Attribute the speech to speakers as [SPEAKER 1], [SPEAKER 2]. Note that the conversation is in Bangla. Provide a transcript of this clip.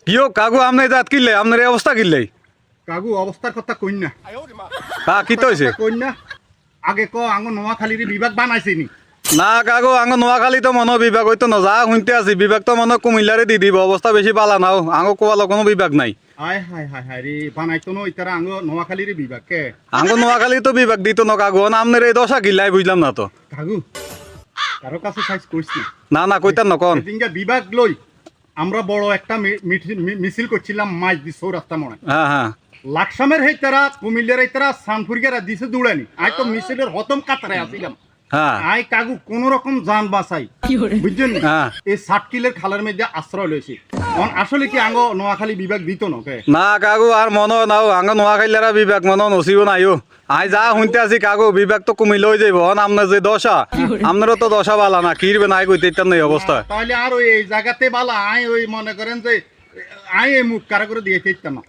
[SPEAKER 1] কিও কাগু আমনে জাত কিনলে আপনার এই অবস্থা কিনলে
[SPEAKER 2] কাগু অবস্থার কথা কইন না
[SPEAKER 1] কি তো হয়েছে
[SPEAKER 2] কইন না আগে ক আঙ্গ নোয়াখালীর বিভাগ বানাইছে নি
[SPEAKER 1] না কাগু আঙ্গ নোয়াখালী তো মনে বিভাগ হইতো না যা শুনতে আছি বিভাগ তো মনে কুমিল্লারে দি দিব অবস্থা বেশি পালা নাও আঙ্গ কোয়ালো কোনো বিভাগ নাই
[SPEAKER 2] হায় হায় হায় হায় রে বানাইতো না ইতারা আঙ্গ নোয়াখালীর বিভাগ কে
[SPEAKER 1] আঙ্গ নোয়াখালী তো বিভাগ দিত না কাগু না আপনার এই দশা কিনলাই বুঝলাম না তো
[SPEAKER 2] কাগু কারো কাছে সাইজ করছি
[SPEAKER 1] না কইতার না কন
[SPEAKER 2] সেদিনকে বিভাগ লই আমরা বড় একটা মিছিল করছিলাম মাছ দি সৌরাস্তা মনে
[SPEAKER 1] হ্যাঁ
[SPEAKER 2] লাকসামের হেই তারা কুমিল্লার এই তারা সানফুরগেরা দিছে দৌড়ানি আই তো মিছিলের হতম কাতারে আসিলাম
[SPEAKER 1] হ্যাঁ
[SPEAKER 2] আই কাগু কোন রকম যান বাঁচাই বুঝছেন
[SPEAKER 1] হ্যাঁ।
[SPEAKER 2] এই 60 কিলের খালের মধ্যে আশ্রয় লইছি আসলে কি আঙ্গ নোয়াখালী বিভাগ দিত না কে
[SPEAKER 1] না কাগু আর মনে নাও আঙ্গ নোয়াখালীরা বিভাগ মনে নসিব নাইও আই যা শুনতে আছি কাগু বিভাগ তো কমি লই যাইব আপনার যে দশা আপনারও তো দশা বালা না কিরবে নাই কইতে ইত্যার নেই অবস্থা
[SPEAKER 2] তাহলে আর ওই জায়গাতে বালা আই ওই মনে করেন যে আই এই মুখ কারা করে দিয়ে চাইতাম না